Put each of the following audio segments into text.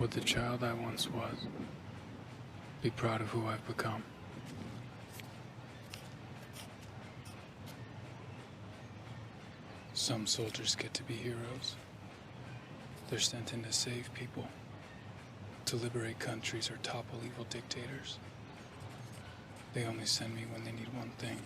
with the child I once was. Be proud of who I've become. Some soldiers get to be heroes. They're sent in to save people, to liberate countries or topple evil dictators. They only send me when they need one thing.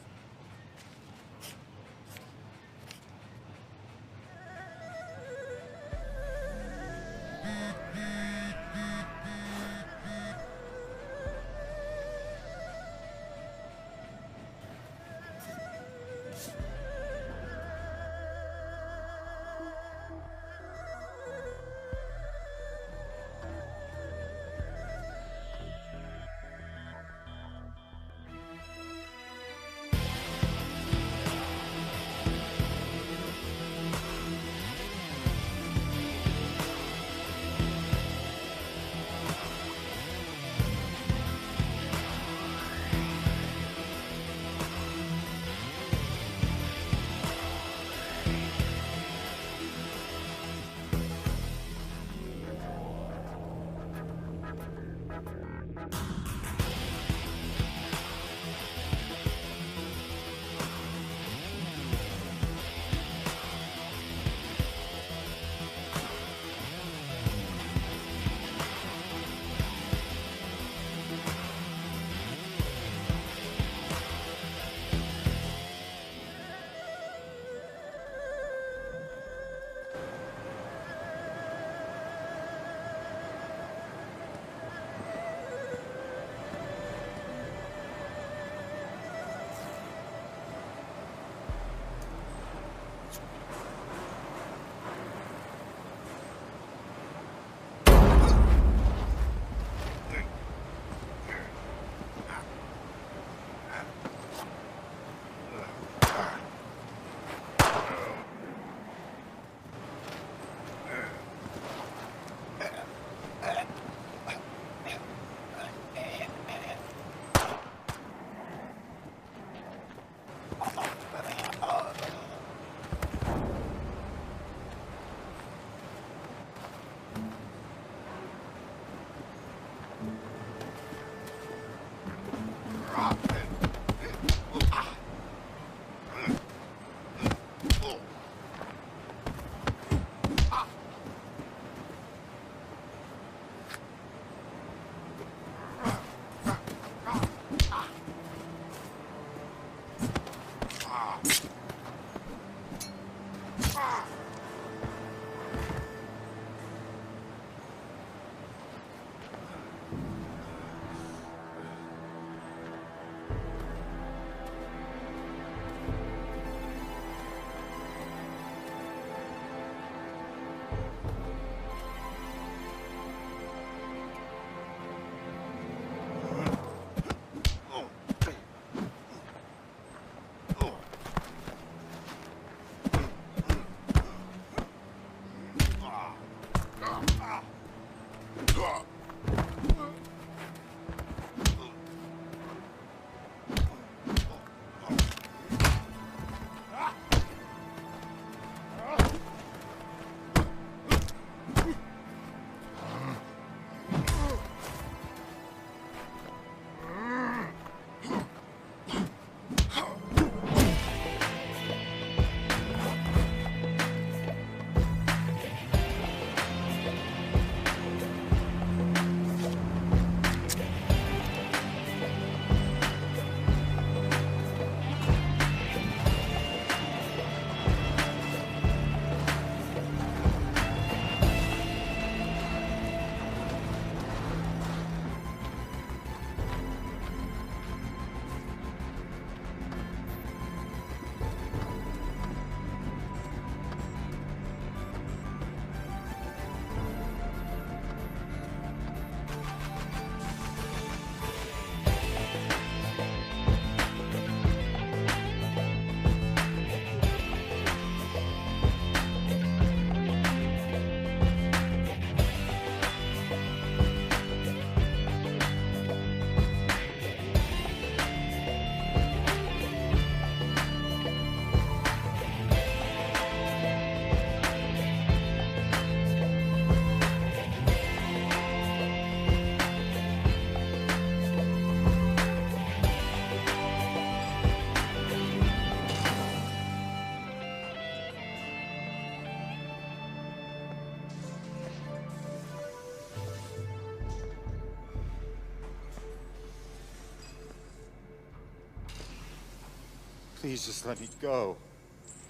Please just let me go.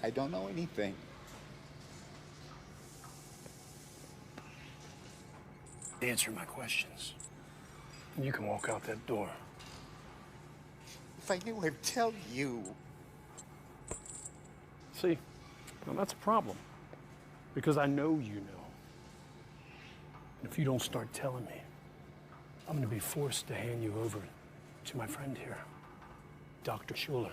I don't know anything. Answer my questions. You can walk out that door. If I knew, I'd tell you. See, now that's a problem. Because I know you know. And if you don't start telling me, I'm gonna be forced to hand you over to my friend here, Dr. Schuler.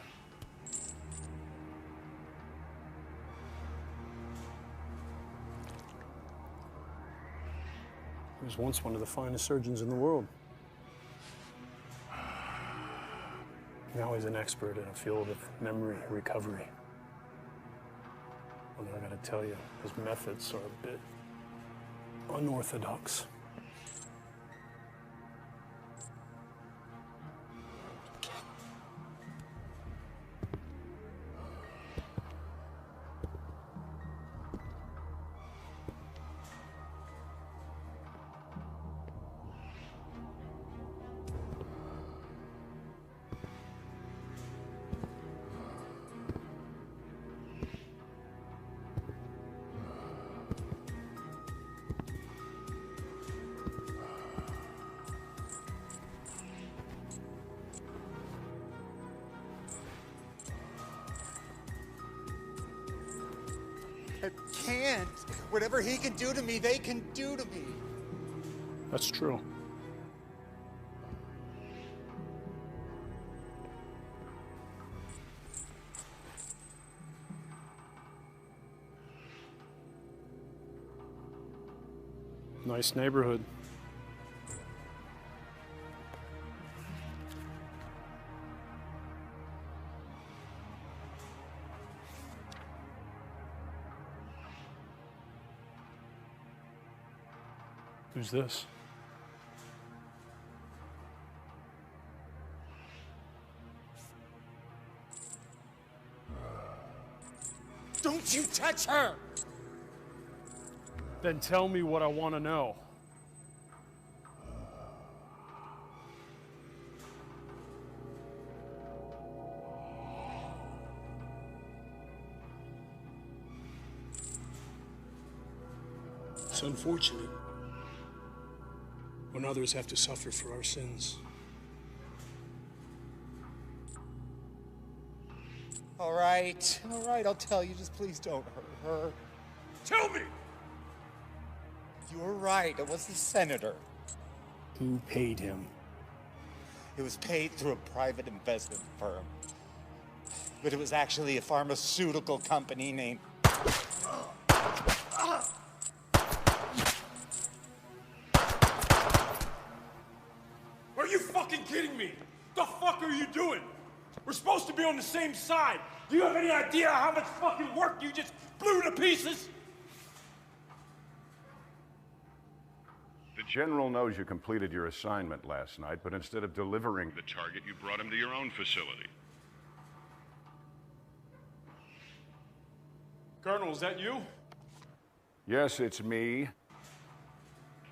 He was once one of the finest surgeons in the world. Now he's an expert in a field of memory recovery. Although I gotta tell you, his methods are a bit unorthodox. I can't. Whatever he can do to me, they can do to me. That's true. Nice neighborhood. Who's this? Don't you touch her! Then tell me what I want to know. It's unfortunate when others have to suffer for our sins. All right, I'll tell you. Just please don't hurt her. Tell me! You were right, it was the senator. Who paid him? It was paid through a private investment firm. But it was actually a pharmaceutical company named... Are you fucking kidding me? The fuck are you doing? We're supposed to be on the same side. Do you have any idea how much fucking work you just blew to pieces? The General knows you completed your assignment last night, but instead of delivering the target, you brought him to your own facility. Colonel, is that you? Yes, it's me.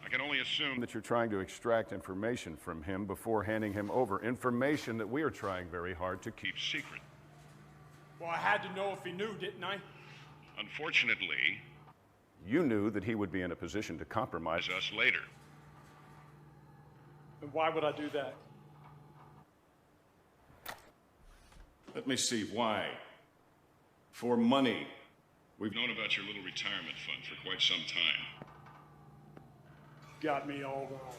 I can only assume that you're trying to extract information from him before handing him over. Information that we are trying very hard to keep secret. Well, I had to know if he knew, didn't I? Unfortunately, you knew that he would be in a position to compromise us later. And why would I do that? Let me see, why? For money. We've known about your little retirement fund for quite some time. Got me all wrong.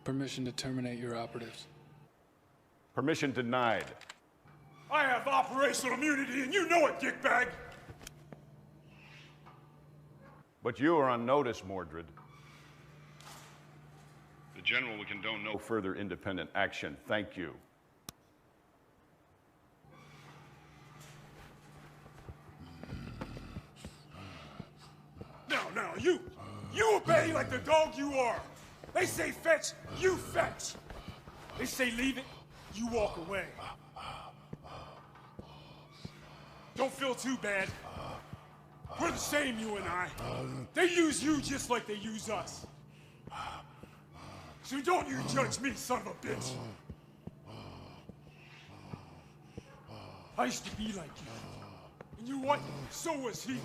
Permission to terminate your operatives. Permission denied. I have operational immunity, and you know it, dickbag! But you are on notice, Mordred. The General will condone no further independent action. Thank you. Now, you obey like the dog you are. They say fetch, you fetch. They say leave it, you walk away. Don't feel too bad. We're the same, you and I. They use you just like they use us. So don't you judge me, son of a bitch. I used to be like you. And you know what? So was he.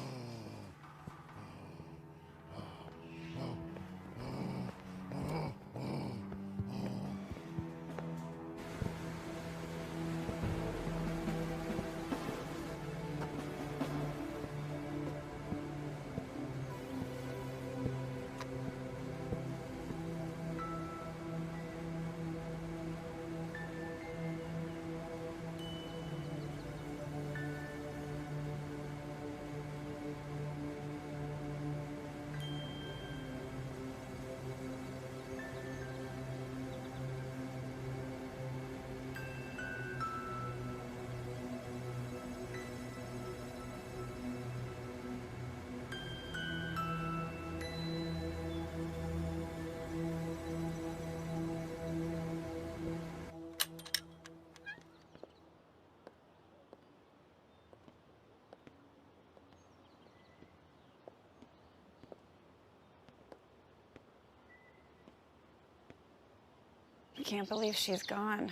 I can't believe she's gone.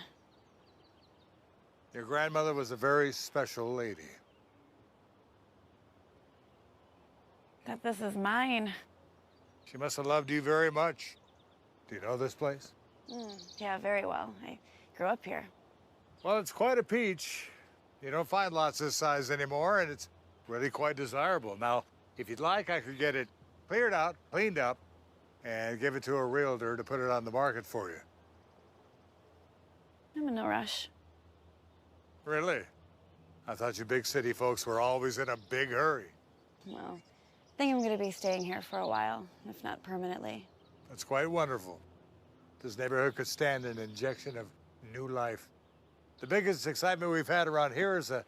Your grandmother was a very special lady. That this is mine. She must have loved you very much. Do you know this place? Yeah, very well. I grew up here. Well, it's quite a peach. You don't find lots this size anymore, and it's really quite desirable. Now, if you'd like, I could get it cleared out, cleaned up, and give it to a realtor to put it on the market for you. I'm in no rush. Really? I thought you big city folks were always in a big hurry. Well, I think I'm going to be staying here for a while, if not permanently. That's quite wonderful. This neighborhood could stand an injection of new life. The biggest excitement we've had around here is a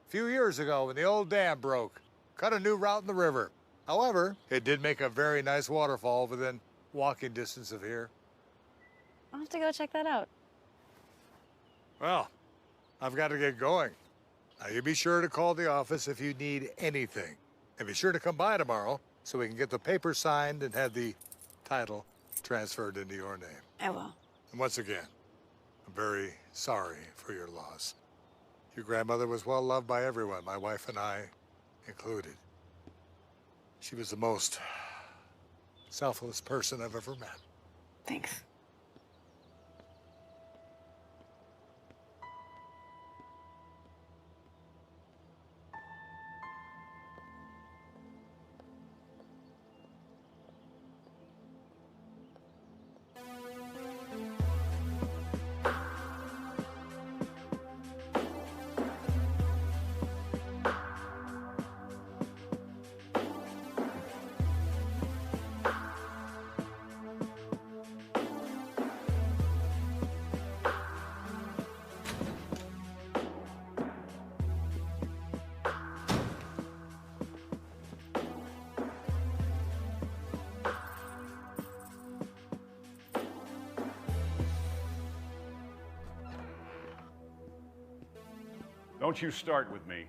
few years ago when the old dam broke. Cut a new route in the river. However, it did make a very nice waterfall within walking distance of here. I'll have to go check that out. Well, I've got to get going. Now, you be sure to call the office if you need anything. And be sure to come by tomorrow so we can get the paper signed and have the title transferred into your name. I will. And once again, I'm very sorry for your loss. Your grandmother was well loved by everyone, my wife and I included. She was the most selfless person I've ever met. Thanks. Don't you start with me.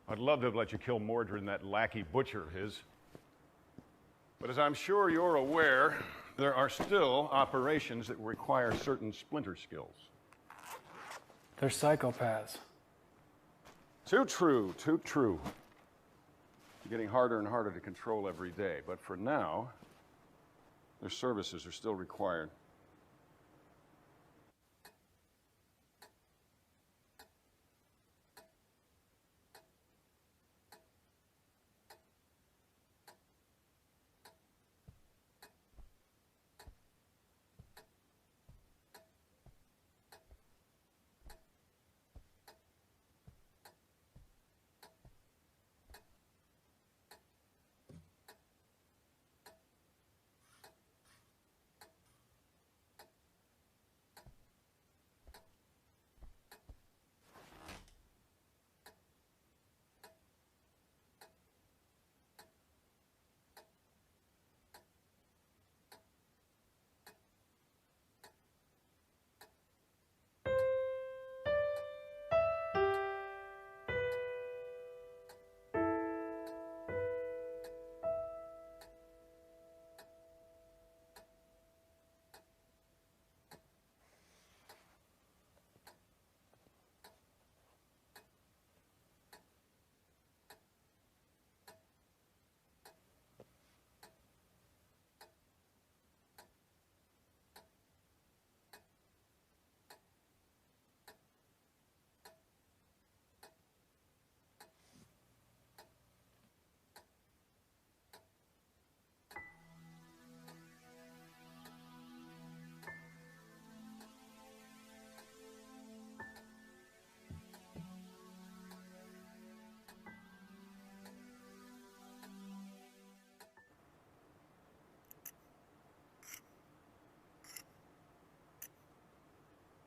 I'd love to have let you kill Mordred and that lackey butcher of his. But as I'm sure you're aware, there are still operations that require certain splinter skills. They're psychopaths. Too true, too true. They're getting harder and harder to control every day, but for now, their services are still required.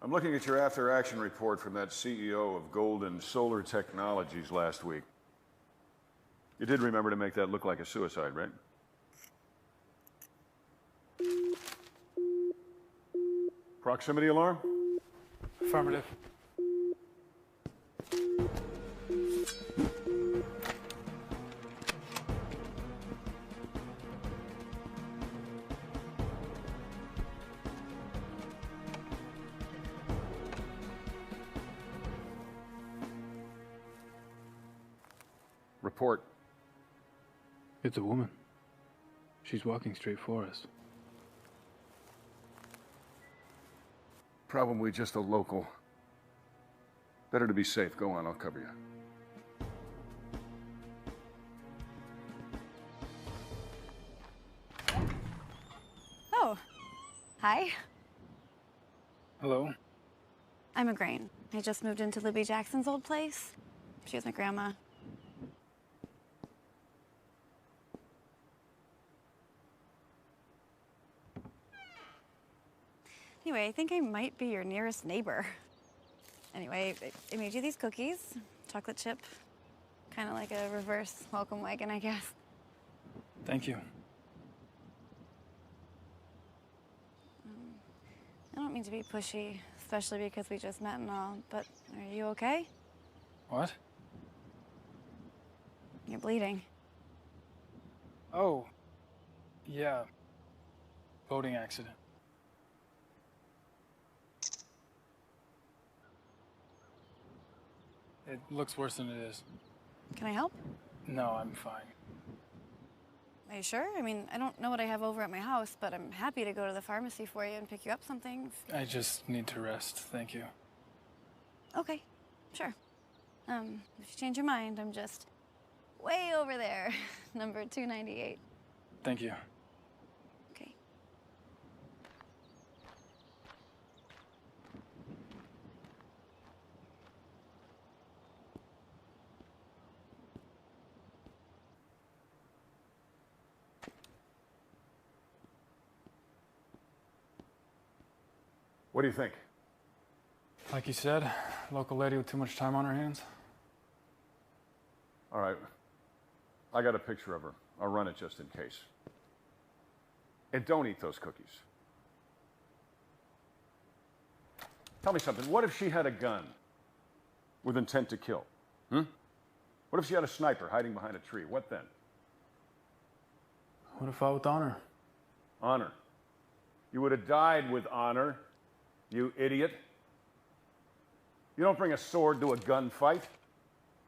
I'm looking at your after-action report from that CEO of Golden Solar Technologies last week. You did remember to make that look like a suicide, right? Proximity alarm? Affirmative. Report. It's a woman. She's walking straight for us. Probably just a local. Better to be safe. Go on, I'll cover you. Oh, hi. Hello? I'm Grain. I just moved into Libby Jackson's old place. She was my grandma. Anyway, I think I might be your nearest neighbor. Anyway, I made you these cookies, chocolate chip, kind of like a reverse welcome wagon, I guess. Thank you. I don't mean to be pushy, especially because we just met and all, but are you okay? What? You're bleeding. Oh. Yeah. Boating accident. It looks worse than it is. Can I help? No, I'm fine. Are you sure? I mean, I don't know what I have over at my house, but I'm happy to go to the pharmacy for you and pick you up something. I just need to rest, thank you. Okay, sure. If you change your mind, I'm just way over there, number 298. Thank you. Okay. What do you think? Like you said, local lady with too much time on her hands. All right. I got a picture of her. I'll run it just in case. And don't eat those cookies. Tell me something. What if she had a gun with intent to kill? What if she had a sniper hiding behind a tree? What then? Would have fought with honor. Honor. You would have died with honor, you idiot. You don't bring a sword to a gunfight.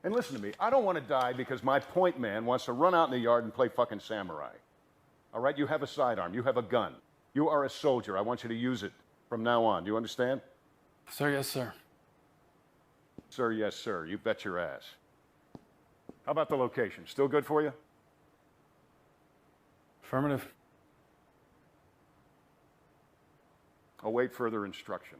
And listen to me, I don't want to die because my point man wants to run out in the yard and play fucking samurai. All right, you have a sidearm, you have a gun. You are a soldier. I want you to use it from now on. Do you understand? Sir, yes, sir. Sir, yes, sir. You bet your ass. How about the location? Still good for you? Affirmative. Await further instruction.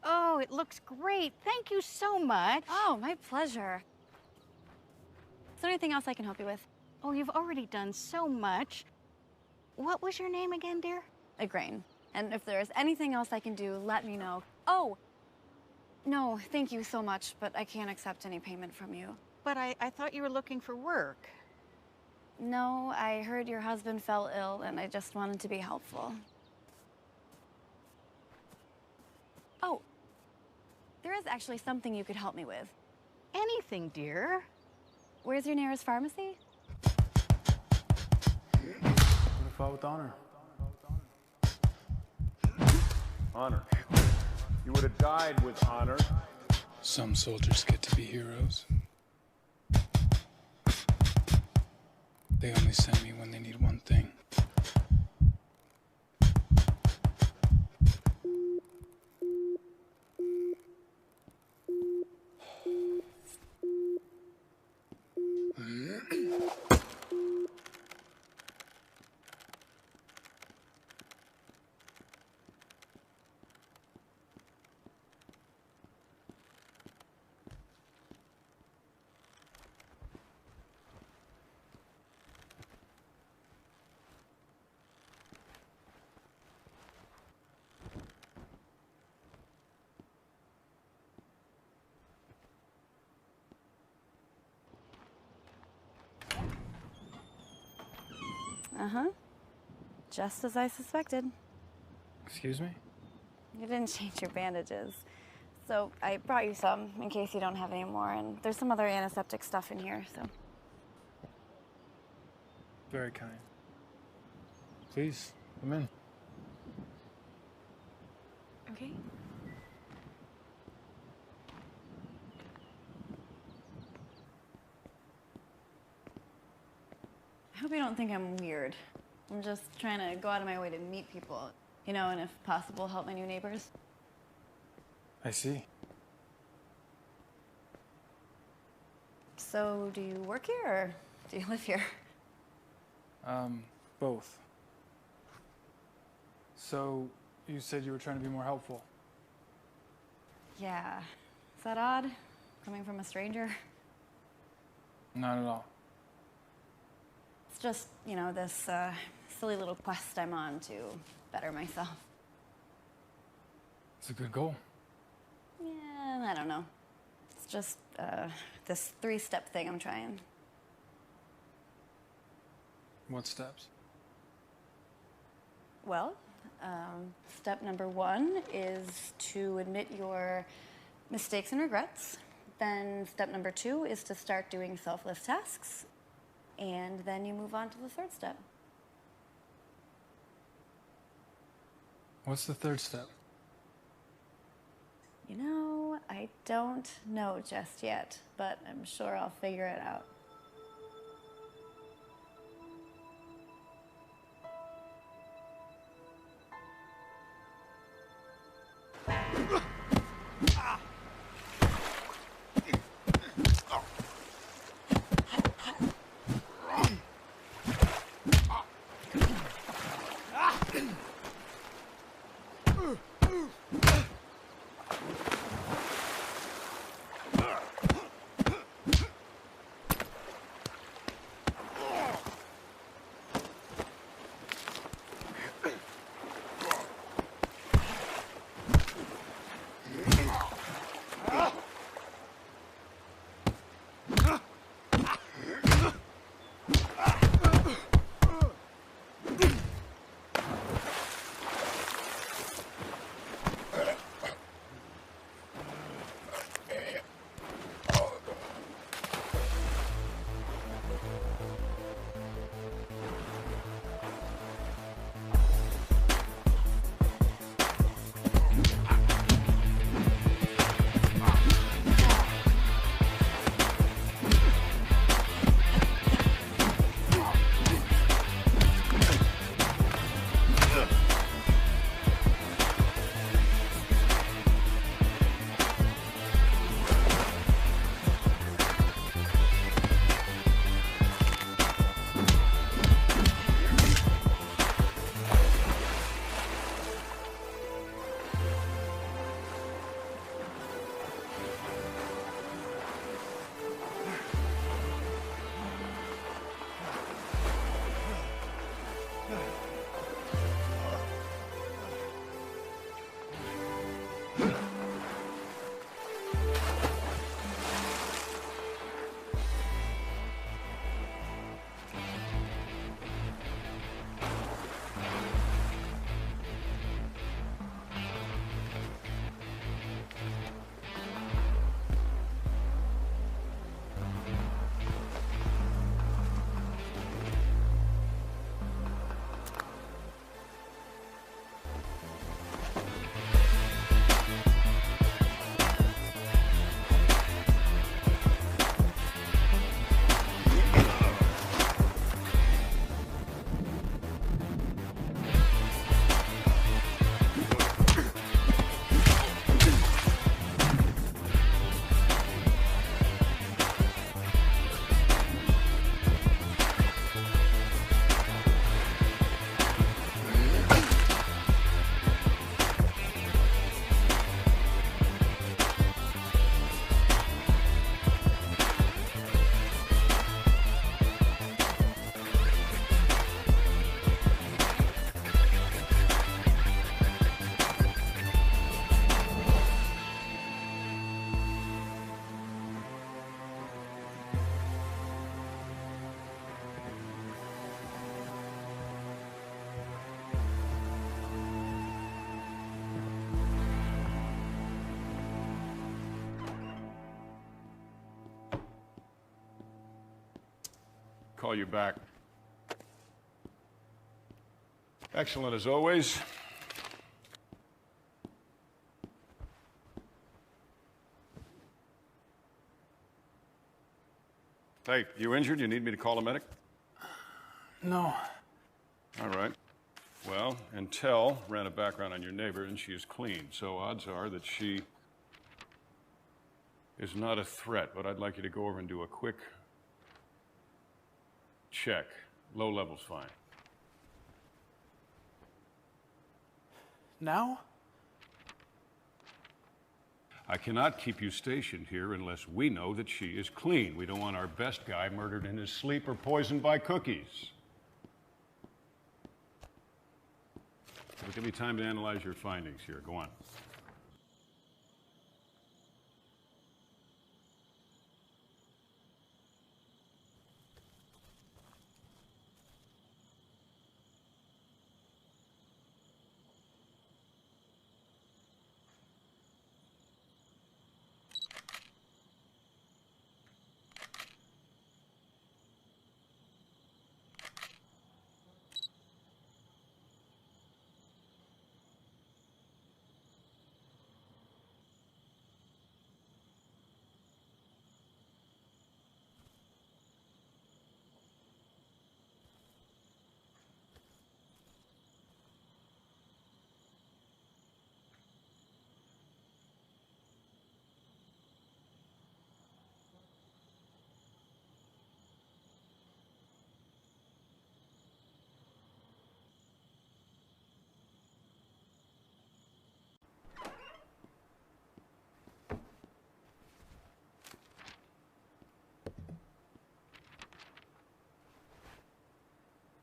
Oh, it looks great. Thank you so much. Oh, my pleasure. Is there anything else I can help you with? Oh, you've already done so much. What was your name again, dear? Grain. And if there is anything else I can do, let me know. Oh! No, thank you so much, but I can't accept any payment from you. But I thought you were looking for work. No, I heard your husband fell ill, and I just wanted to be helpful. Oh, there is actually something you could help me with. Anything, dear. Where's your nearest pharmacy? Would have fought with honor. Honor. You would have died with honor. Some soldiers get to be heroes. They only send me when they need one thing. Uh-huh. Just as I suspected. Excuse me? You didn't change your bandages. So I brought you some in case you don't have any more, and there's some other antiseptic stuff in here, so. Very kind. Please, come in. Okay. I hope you don't think I'm weird. I'm just trying to go out of my way to meet people, you know, and if possible, help my new neighbors. I see. So, do you work here, or do you live here? Both. So, you said you were trying to be more helpful. Yeah. Is that odd? Coming from a stranger? Not at all. It's just, you know, this silly little quest I'm on to better myself. It's a good goal. Yeah, I don't know. It's just this 3-step thing I'm trying. What steps? Well, step number 1 is to admit your mistakes and regrets. Then step number 2 is to start doing selfless tasks. And then you move on to the 3rd step. What's the 3rd step? You know, I don't know just yet, but I'm sure I'll figure it out. call you back. Excellent as always. Hey, you injured? You need me to call a medic? No. All right. Well, Intel ran a background on your neighbor, and she is clean, so odds are that she is not a threat, but I'd like you to go over and do a quick check. Low level's fine. Now? I cannot keep you stationed here unless we know that she is clean. We don't want our best guy murdered in his sleep or poisoned by cookies. It'll give me time to analyze your findings here. Go on.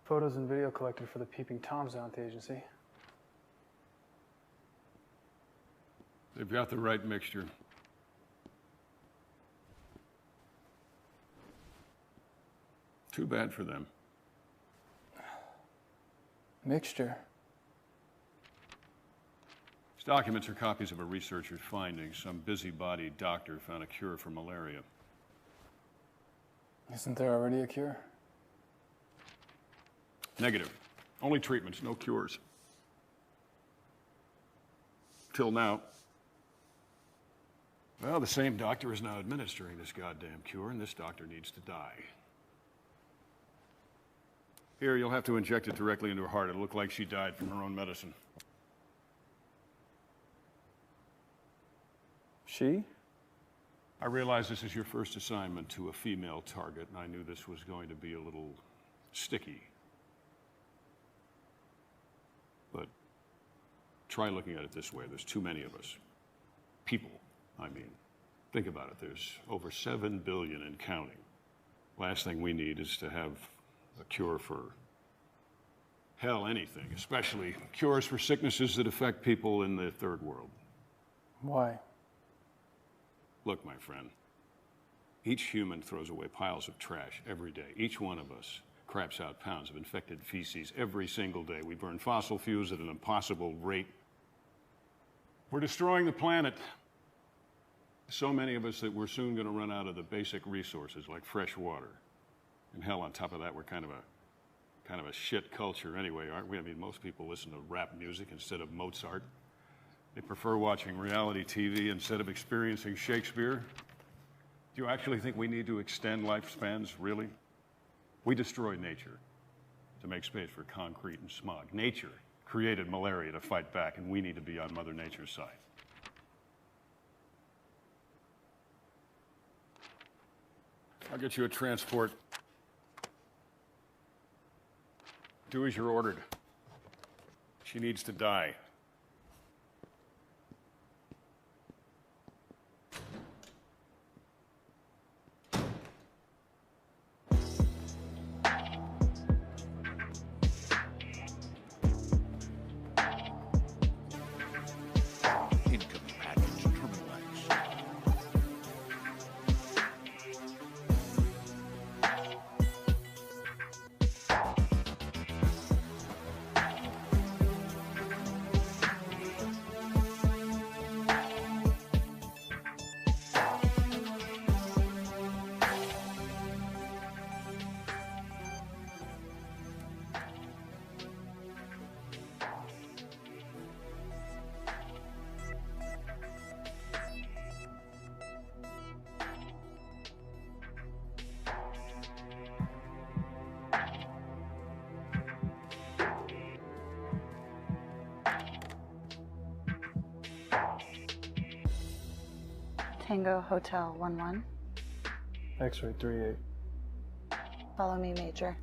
Photos and video collected for the Peeping Toms down at the agency. They've got the right mixture. Too bad for them. Mixture? These documents are copies of a researcher's findings. Some busybody doctor found a cure for malaria. Isn't there already a cure? Negative. Only treatments, no cures. Till now. Well, the same doctor is now administering this goddamn cure, and this doctor needs to die. Here, you'll have to inject it directly into her heart. It'll look like she died from her own medicine. She? I realize this is your first assignment to a female target, and I knew this was going to be a little sticky. But try looking at it this way. There's too many of us. People, I mean. Think about it. There's over 7 billion and counting. Last thing we need is to have a cure for, hell, anything, especially cures for sicknesses that affect people in the third world. Why? Look, my friend, each human throws away piles of trash every day. Each one of us craps out pounds of infected feces every single day. We burn fossil fuels at an impossible rate. We're destroying the planet. So many of us that we're soon going to run out of the basic resources like fresh water. And hell, on top of that, we're kind of a shit culture anyway, aren't we? I mean, most people listen to rap music instead of Mozart. They prefer watching reality TV instead of experiencing Shakespeare. Do you actually think we need to extend lifespans, really? We destroyed nature to make space for concrete and smog. Nature created malaria to fight back, and we need to be on Mother Nature's side. I'll get you a transport. Do as you're ordered. She needs to die. Tango Hotel 11. X-ray 38. Follow me, Major.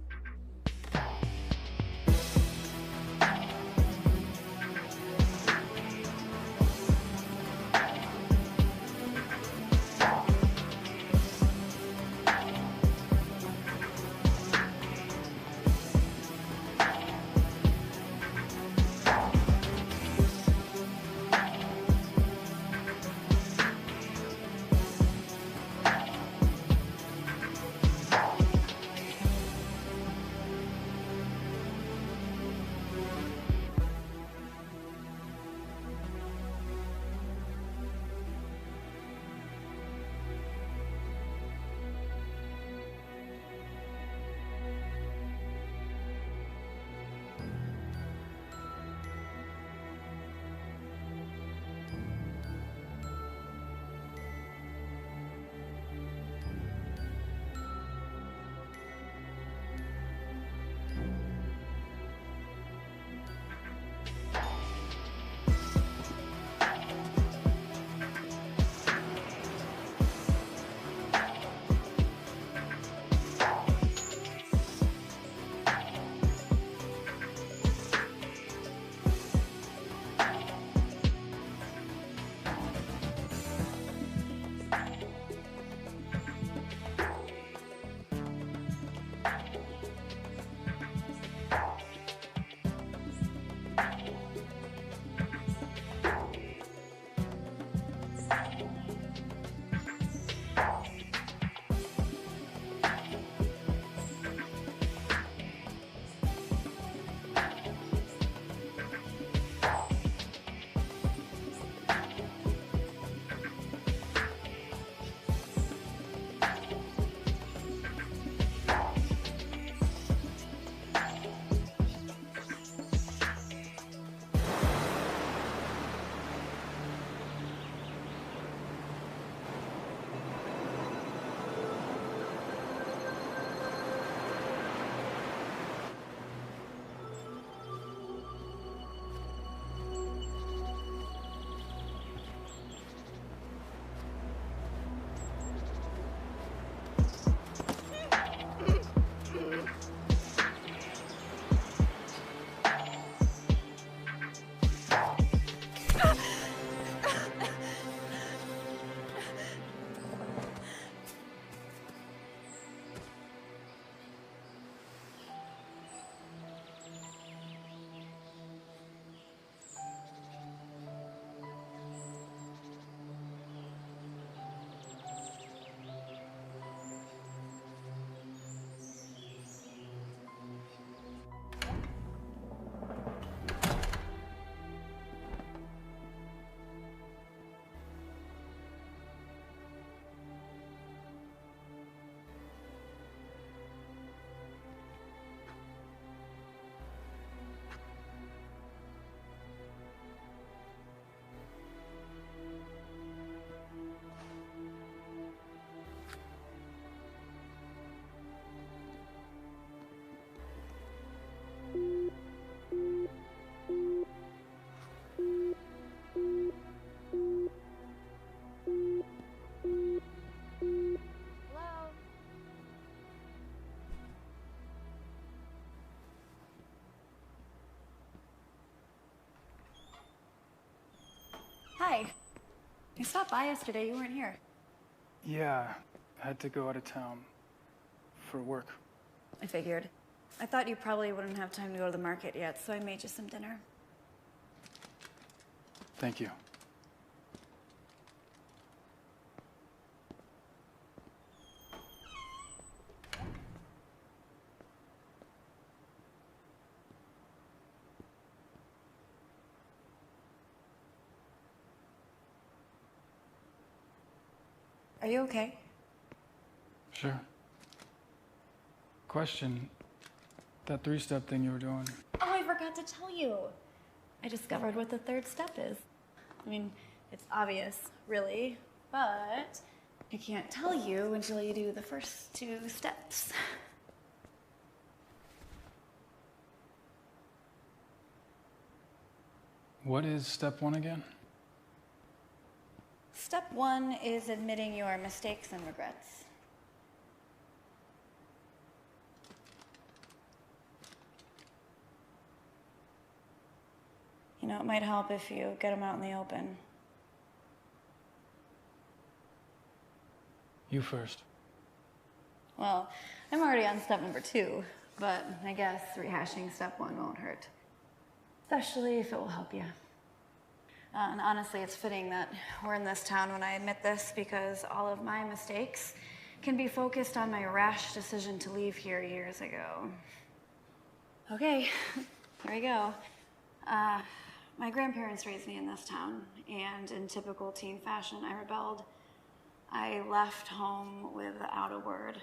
Hi. I stopped by yesterday. You weren't here. Yeah, I had to go out of town for work. I figured. I thought you probably wouldn't have time to go to the market yet, so I made you some dinner. Thank you. Are you okay? Sure. Question, that three-step thing you were doing. Oh, I forgot to tell you. I discovered what the third step is. I mean, it's obvious, really, but I can't tell you until you do the first two steps. What is step one again? Step 1 is admitting your mistakes and regrets. You know, it might help if you get them out in the open. You first. Well, I'm already on step number 2, but I guess rehashing step 1 won't hurt. Especially if it will help you. And honestly, it's fitting that we're in this town when I admit this, because all of my mistakes can be focused on my rash decision to leave here years ago. Okay, here we go. My grandparents raised me in this town, and in typical teen fashion, I rebelled. I left home without a word.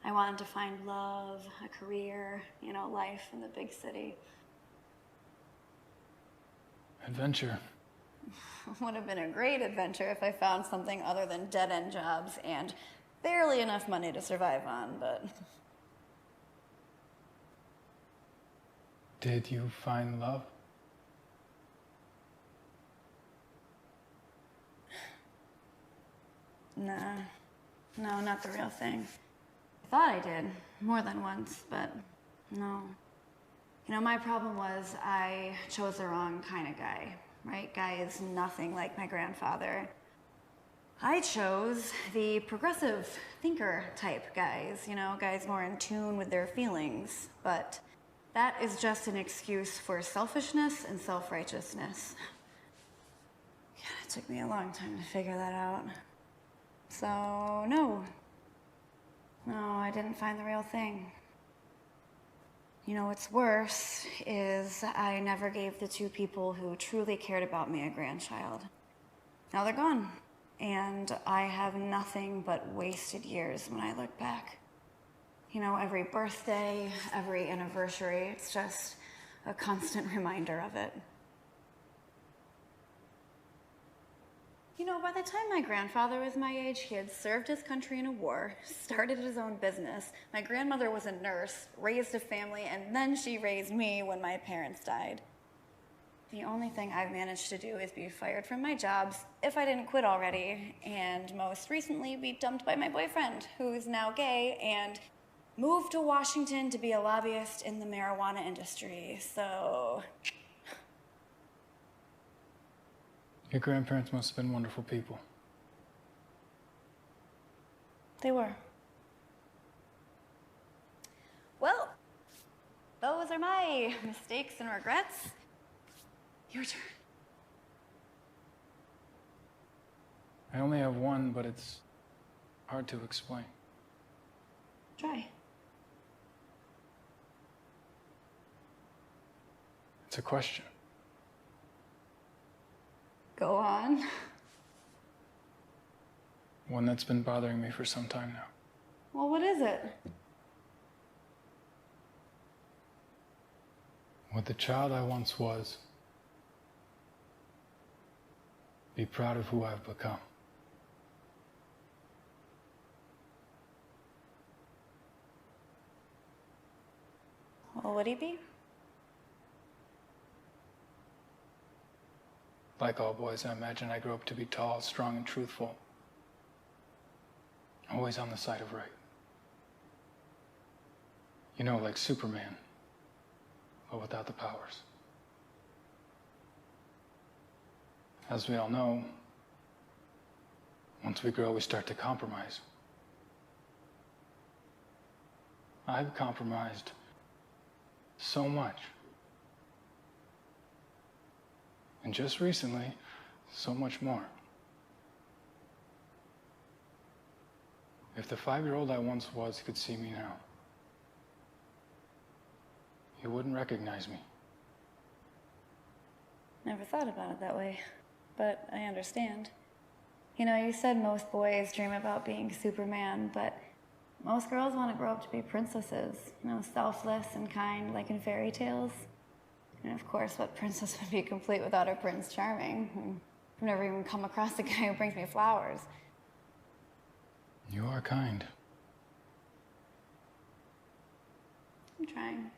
I wanted to find love, a career, you know, life in the big city. Adventure. Would have been a great adventure if I found something other than dead-end jobs and barely enough money to survive on, but... Did you find love? Nah. No, not the real thing. I thought I did, more than once, but no. You know, my problem was I chose the wrong kind of guy, right? Guy is nothing like my grandfather. I chose the progressive thinker type guys, you know, guys more in tune with their feelings, but that is just an excuse for selfishness and self-righteousness. God, it took me a long time to figure that out. So, no, I didn't find the real thing. You know, what's worse is I never gave the 2 people who truly cared about me a grandchild. Now they're gone, and I have nothing but wasted years when I look back. You know, every birthday, every anniversary, it's just a constant reminder of it. You know, by the time my grandfather was my age, he had served his country in a war, started his own business. My grandmother was a nurse, raised a family, and then she raised me when my parents died. The only thing I've managed to do is be fired from my jobs, if I didn't quit already, and most recently be dumped by my boyfriend, who's now gay, and moved to Washington to be a lobbyist in the marijuana industry, so... Your grandparents must have been wonderful people. They were. Well, those are my mistakes and regrets. Your turn. I only have one, but it's hard to explain. Try. It's a question. Go on. One that's been bothering me for some time now. Well, what is it? Would the child I once was be proud of who I've become? Well, would he be? Like all boys, I imagine I grew up to be tall, strong, and truthful. Always on the side of right. You know, like Superman, but without the powers. As we all know, once we grow, we start to compromise. I've compromised so much. And just recently, so much more. If the 5-year-old I once was could see me now, he wouldn't recognize me. Never thought about it that way, but I understand. You know, you said most boys dream about being Superman, but most girls want to grow up to be princesses, you know, selfless and kind, like in fairy tales. And of course, what princess would be complete without her Prince Charming? I've never even come across a guy who brings me flowers. You are kind. I'm trying.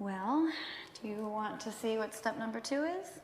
Well, do you want to see what step number 2 is?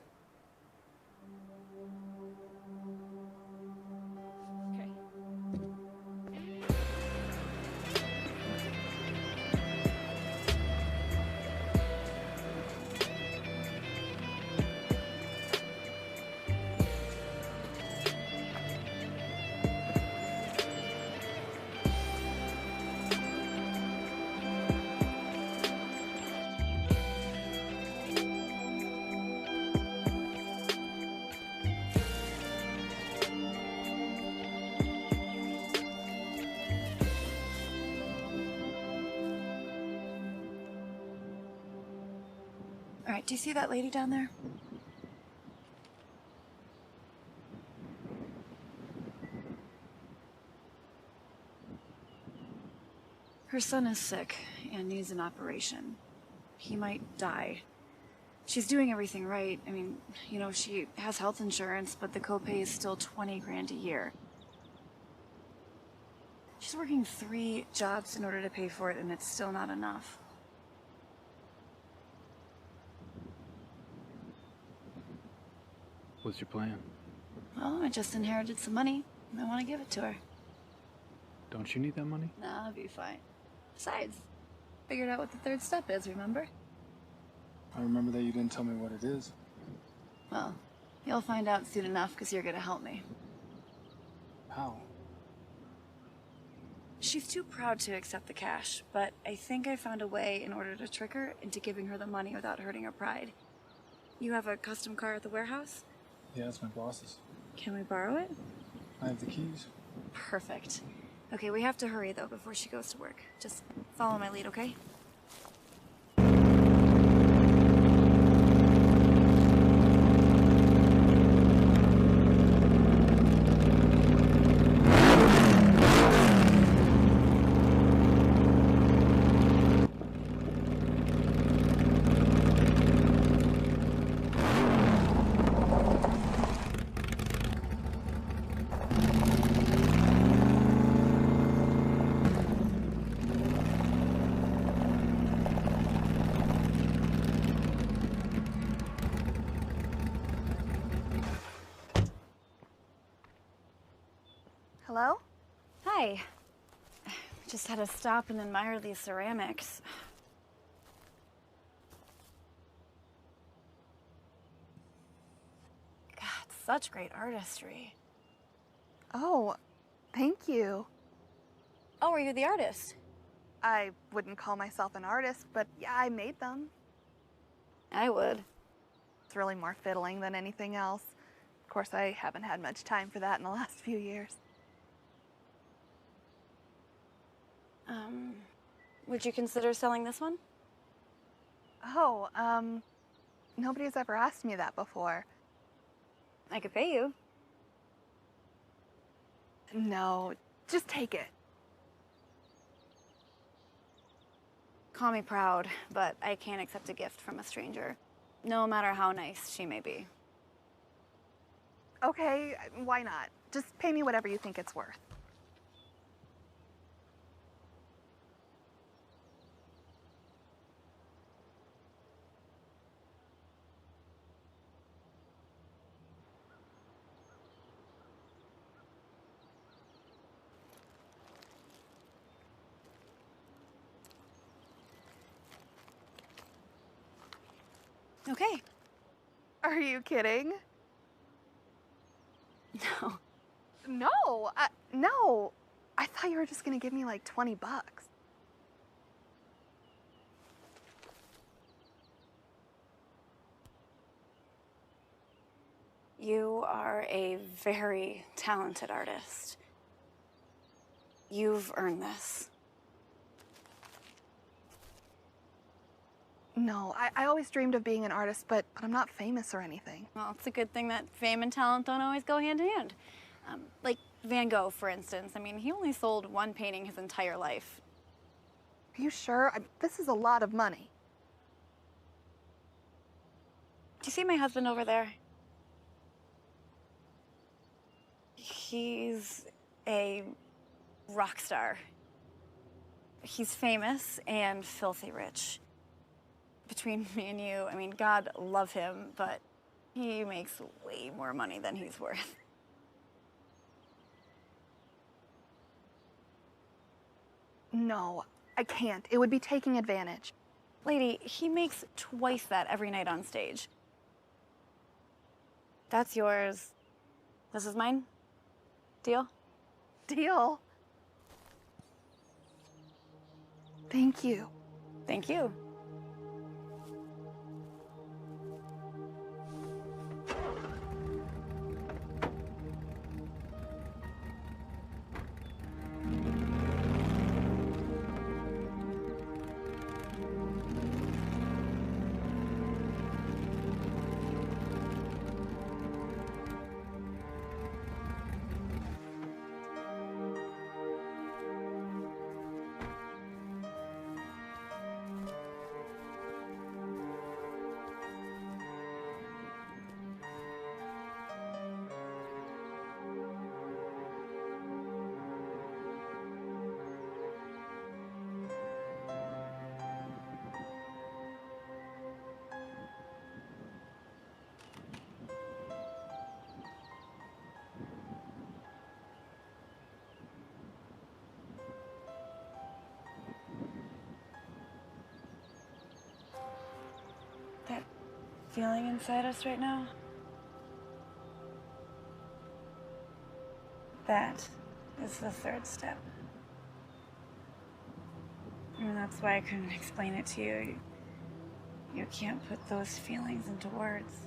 All right, do you see that lady down there? Her son is sick and needs an operation. He might die. She's doing everything right. I mean, you know, she has health insurance, but the copay is still 20 grand a year. She's working 3 jobs in order to pay for it, and it's still not enough. What's your plan? Well, I just inherited some money, and I want to give it to her. Don't you need that money? No, I'll be fine. Besides, figured out what the 3rd step is, remember? I remember that you didn't tell me what it is. Well, you'll find out soon enough because you're gonna help me. How? She's too proud to accept the cash, but I think I found a way in order to trick her into giving her the money without hurting her pride. You have a custom car at the warehouse? Yeah, it's my boss's. Can we borrow it? I have the keys. Perfect. Okay, we have to hurry though before she goes to work. Just follow my lead, okay? Hello? Hi. Just had to stop and admire these ceramics. God, such great artistry. Oh, thank you. Oh, are you the artist? I wouldn't call myself an artist, but yeah, I made them. I would. It's really more fiddling than anything else. Of course, I haven't had much time for that in the last few years. Would you consider selling this one? Oh, nobody's ever asked me that before. I could pay you. No, just take it. Call me proud, but I can't accept a gift from a stranger, no matter how nice she may be. Okay, why not? Just pay me whatever you think it's worth. Okay. Are you kidding? No. No, no. I thought you were just gonna give me like 20 bucks. You are a very talented artist. You've earned this. No, I always dreamed of being an artist, but I'm not famous or anything. Well, it's a good thing that fame and talent don't always go hand in hand. Like Van Gogh, for instance. I mean, he only sold 1 painting his entire life. Are you sure? This is a lot of money. Do you see my husband over there? He's a rock star. He's famous and filthy rich. Between me and you, I mean, God love him, but he makes way more money than he's worth. No, I can't. It would be taking advantage. Lady, he makes twice that every night on stage. That's yours. This is mine. Deal? Deal. Thank you. Thank you. feeling inside us right now? That is the third step. And that's why I couldn't explain it to you. You can't put those feelings into words.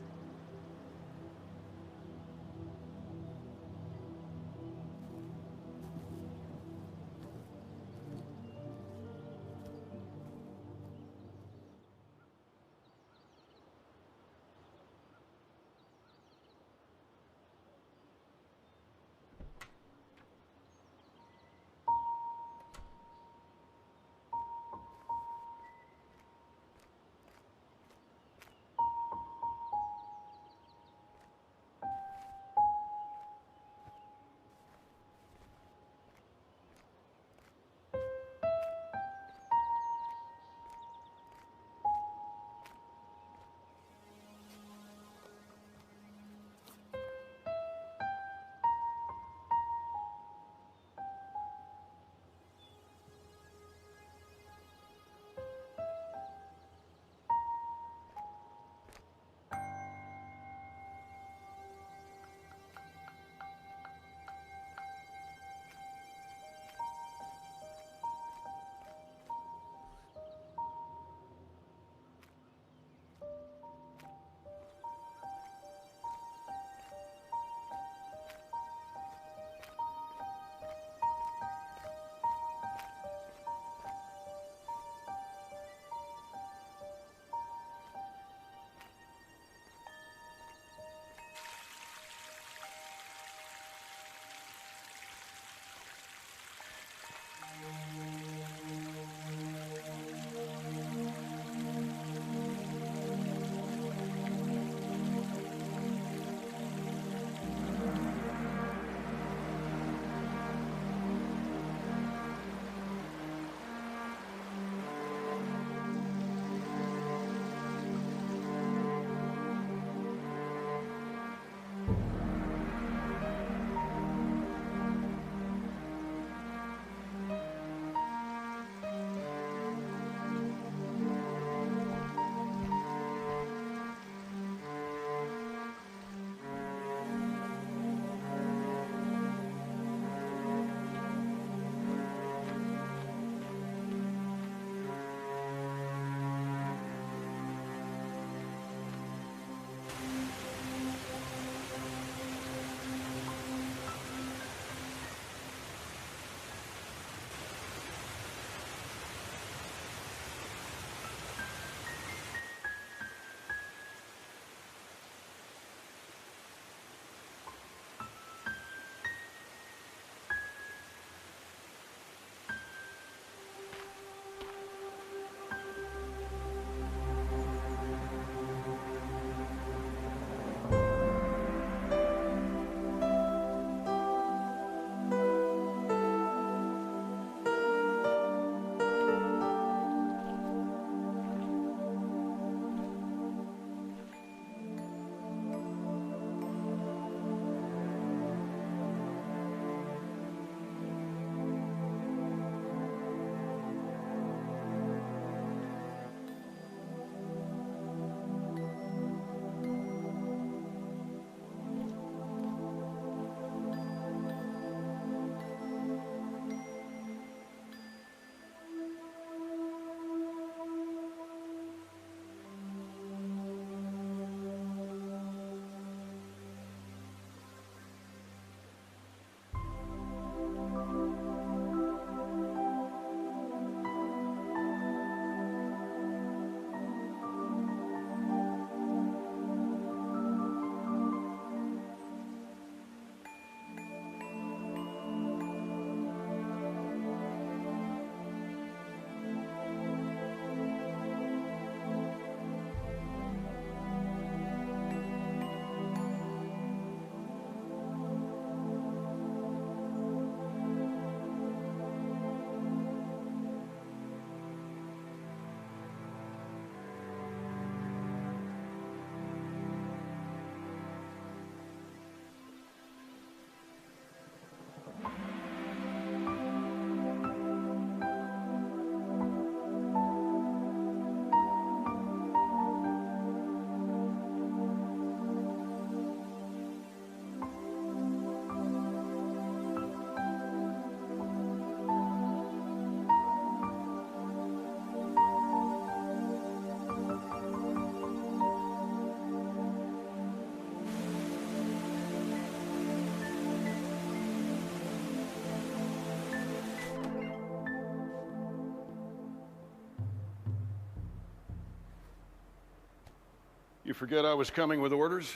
You forget I was coming with orders?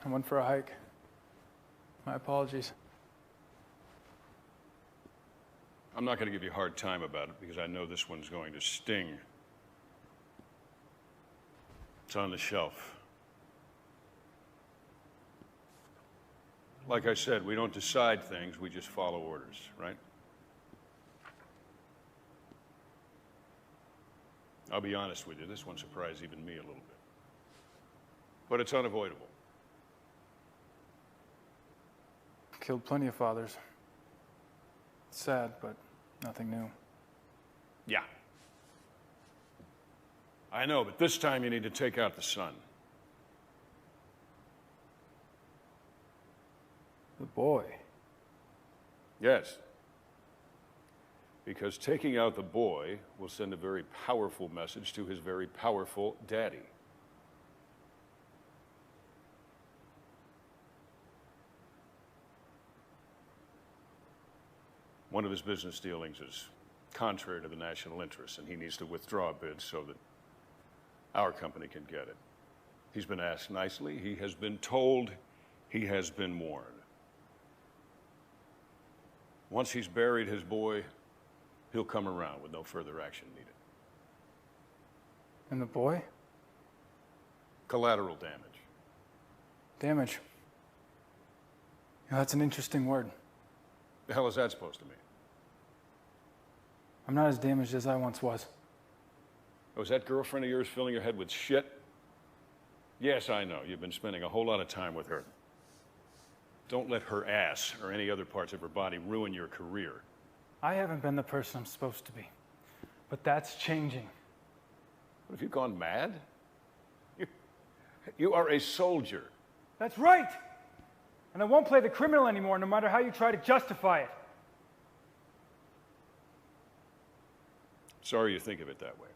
I went for a hike. My apologies. I'm not going to give you a hard time about it because I know this one's going to sting. It's on the shelf. Like I said, we don't decide things, we just follow orders, right? I'll be honest with you, this one surprised even me a little bit. But it's unavoidable. Killed plenty of fathers. It's sad, but nothing new. Yeah. I know, but this time you need to take out the son. The boy. Yes. Because taking out the boy will send a very powerful message to his very powerful daddy. One of his business dealings is contrary to the national interest, and he needs to withdraw a bid so that our company can get it. He's been asked nicely, he has been told, he has been warned. Once he's buried his boy, he'll come around with no further action needed. And the boy? Collateral damage. Damage. Yeah, that's an interesting word. The hell is that supposed to mean? I'm not as damaged as I once was. Oh, is that girlfriend of yours filling your head with shit? Yes, I know. You've been spending a whole lot of time with her. Don't let her ass or any other parts of her body ruin your career. I haven't been the person I'm supposed to be. But that's changing. What, have you gone mad? You are a soldier. That's right! And I won't play the criminal anymore, no matter how you try to justify it. Sorry you think of it that way.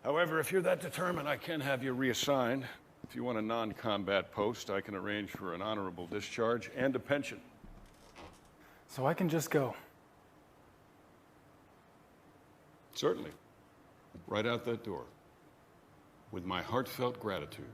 However, if you're that determined, I can have you reassigned. If you want a non-combat post, I can arrange for an honorable discharge and a pension. So I can just go. Certainly. Right out that door. With my heartfelt gratitude.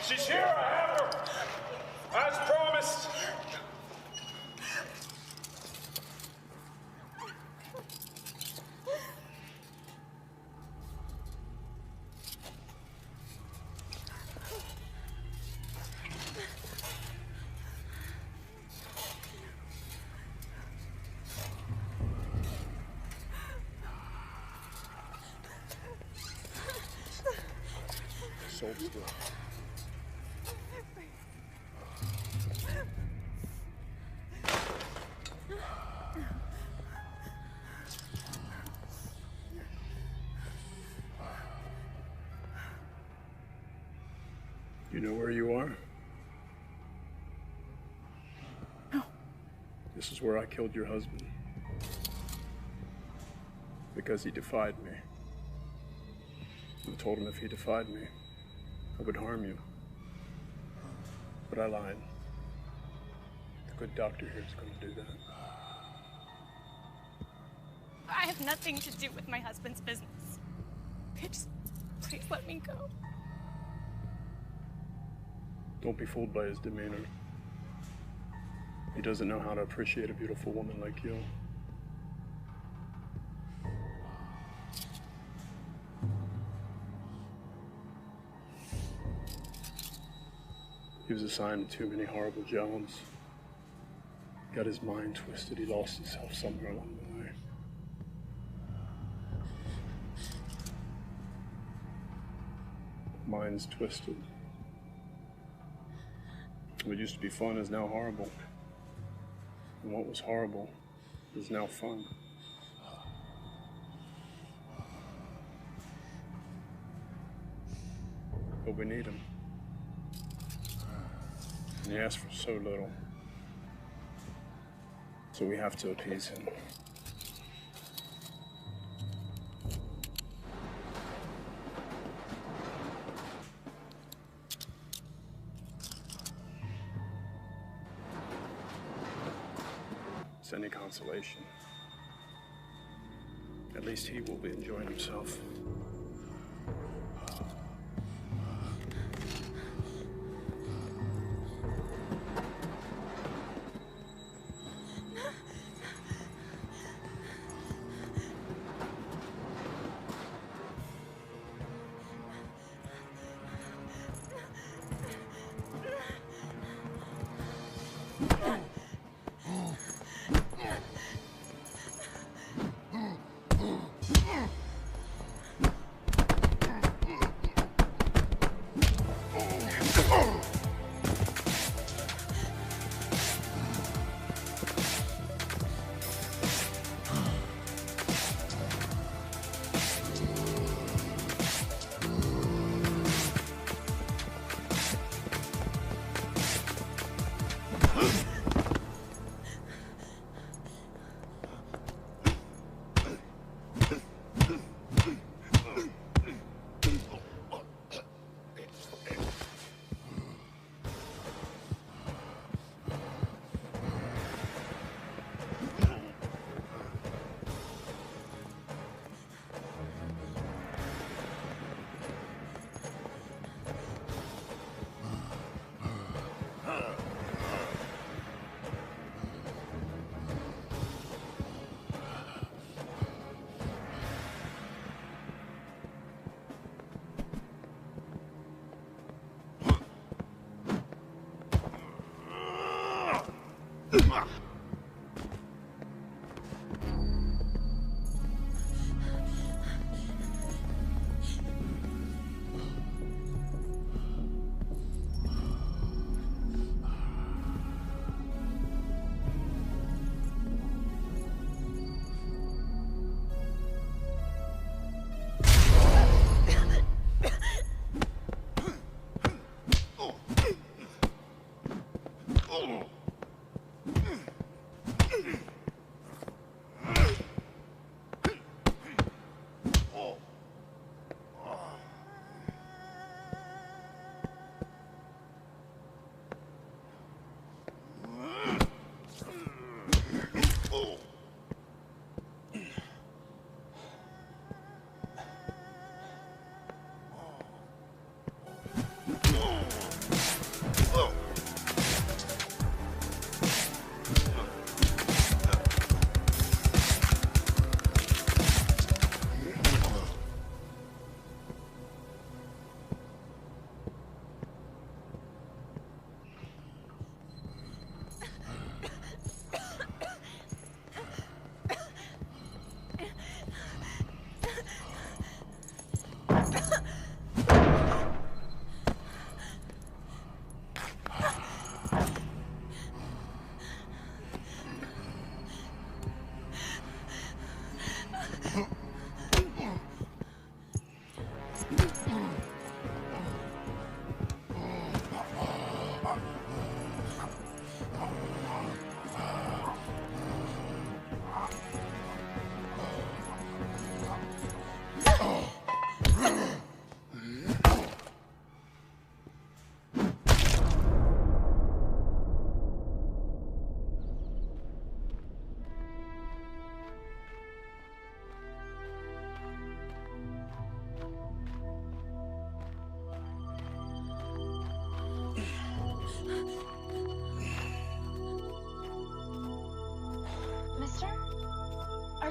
She's here, I have her! As promised! Hold still. You know where you are? No. This is where I killed your husband. Because he defied me. I told him if he defied me, I would harm you. But I lied. The good doctor here is going to do that. I have nothing to do with my husband's business. Please let me go. Don't be fooled by his demeanor. He doesn't know how to appreciate a beautiful woman like you. He was assigned too many horrible jobs. Got his mind twisted. He lost himself somewhere along the way. Mind's twisted. What used to be fun is now horrible. And what was horrible is now fun. But we need him. And he asked for so little. So we have to appease him. It's any consolation. At least he will be enjoying himself.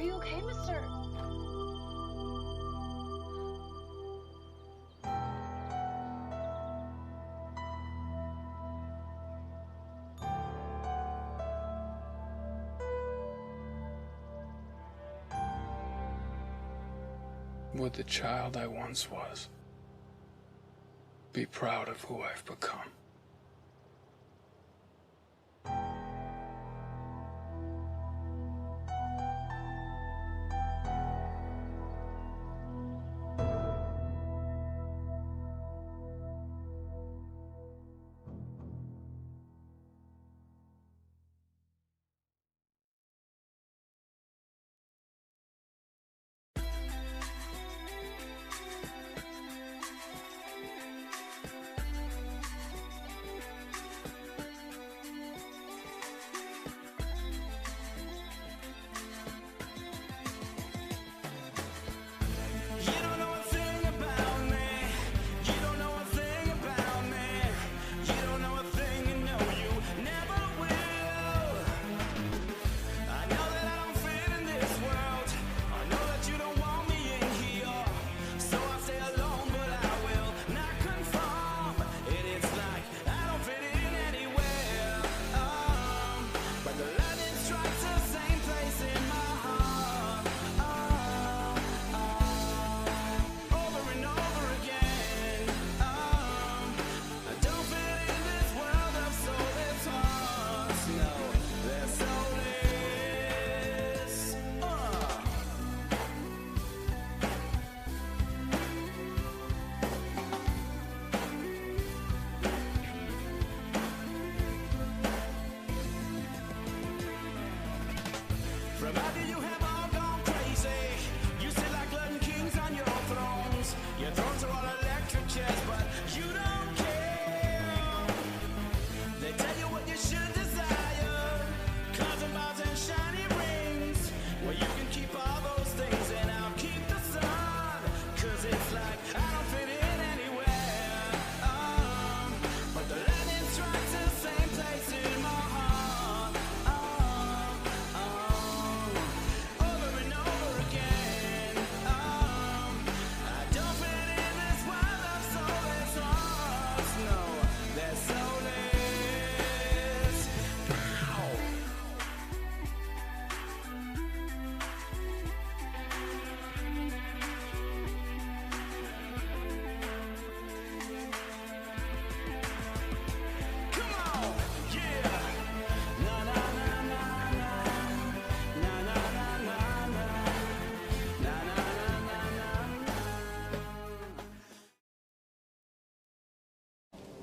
Are you okay, mister? Would the child I once was be proud of who I've become?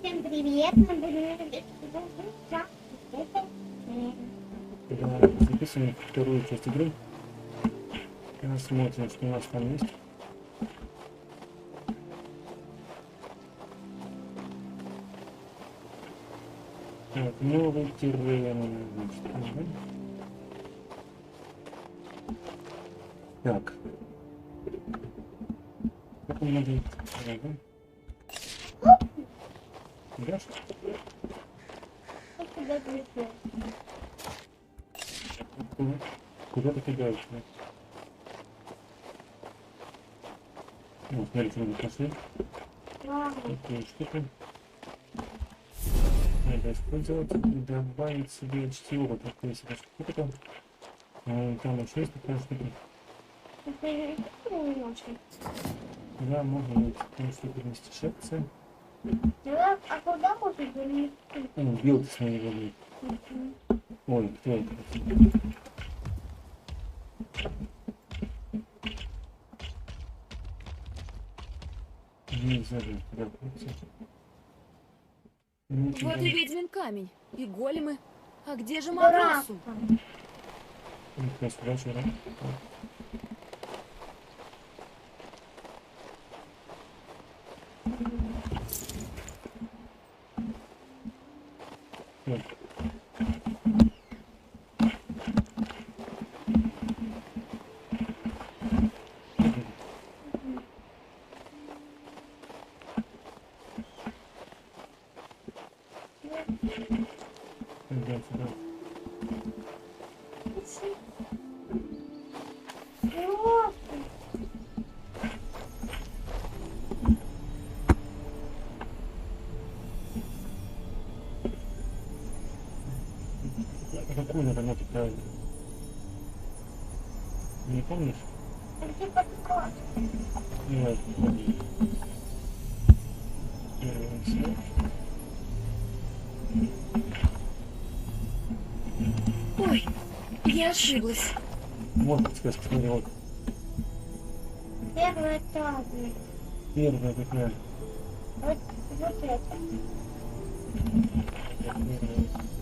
Всем привет, мы будем записываем вторую часть игры. Смотрим, что у нас там есть. Так, новый террен. Так. Как он надо? Да? Куда ты кидаешь? Ну, смотрите, надо пошли. Окей, что-то надо использовать и добавить себе чтиво. Такое себе что-то. Там еще есть такая штука. Да, можно вот такую штуку вместе шепцы. А куда можно перенести? Билд с моей воды. Ой, кто это? Не знаю, куда пойти. Вот и ведьмин камень, и големы. А где же Матросу? Спрашиваю, да? понял, там это правильно. Не помнишь? Не важно, помню. Первый след. Ой, я ошиблась. Вот подсказка, смотри, вот. Первый этаж. Первая такая. Вот это.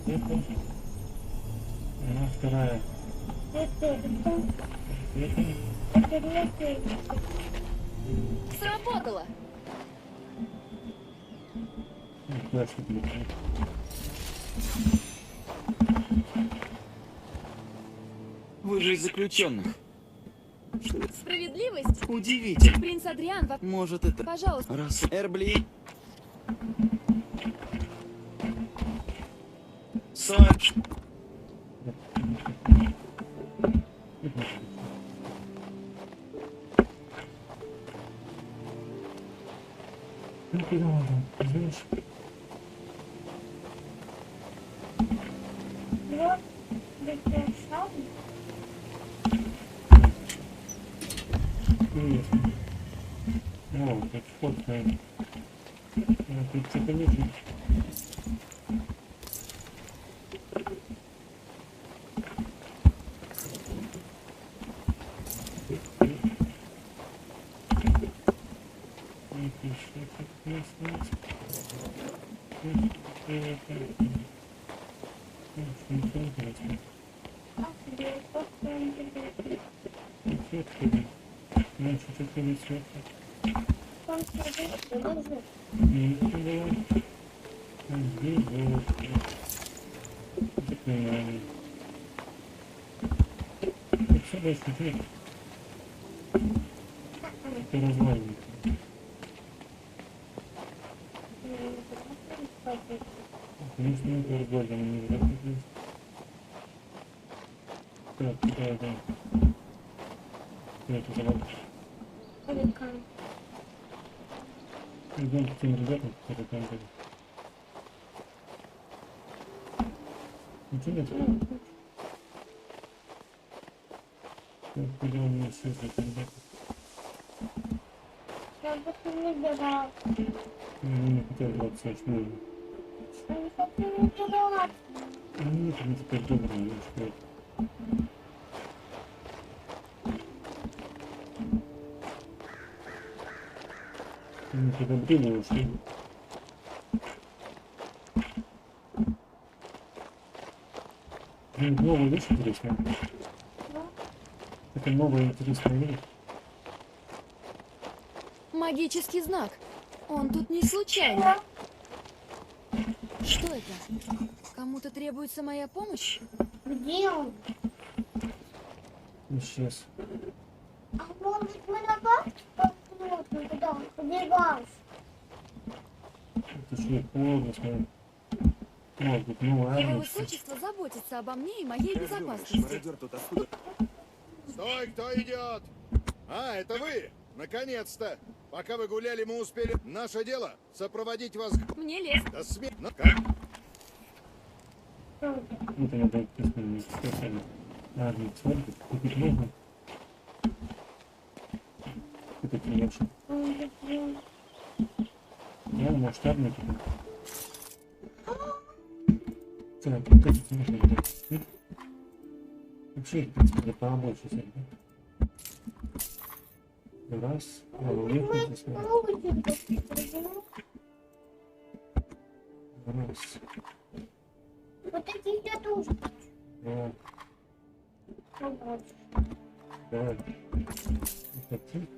Это. Она вторая. Это. Сработало. Классно. Вы же из заключенных. Справедливость? Удивительно. Принц Адриан, Может, это... пожалуйста. Раз... Эрбли... Саш... Ну, куда он там, знаешь? Вот, это шаг. Интересно. О, как фотка. Тут что-то лежит. Это развалины. Конечно, это развалины не закрыты. Так, куда это? Это завод. Идем к тем ребятам, которые там были. Интересно. Так, куда у меня все эти ребята? Я бы не выбирал. Они не хотят 28. Они хотят не выбирать. Нет, они теперь добрые, я сказал. Они подобрели и ушли. Новая вещь интересная. Это новая интересная вещь. Магический знак. Он тут не случайно. Что это? Кому-то требуется моя помощь? Где он? Исчез. А может мы на бабку посмотрим, куда он подевался? Это что, холодно, смотри. Может быть, новая Его армия. высочество заботится обо мне и моей безопасности. Стой, кто идет? А, это вы? Наконец-то! Пока вы гуляли, мы успели. Наше дело — сопроводить вас. Мне лез. Да смех. Ну, как? Вот она будет посмотреть. Специально. Армия смотрит. Купить можно. Это конечно. Я может армия типа. Так, как это можно будет? Вообще, в принципе, побольше сегодня. Раз, уехали здесь. Раз. Вот эти я тоже. Два. Давай. Хотим.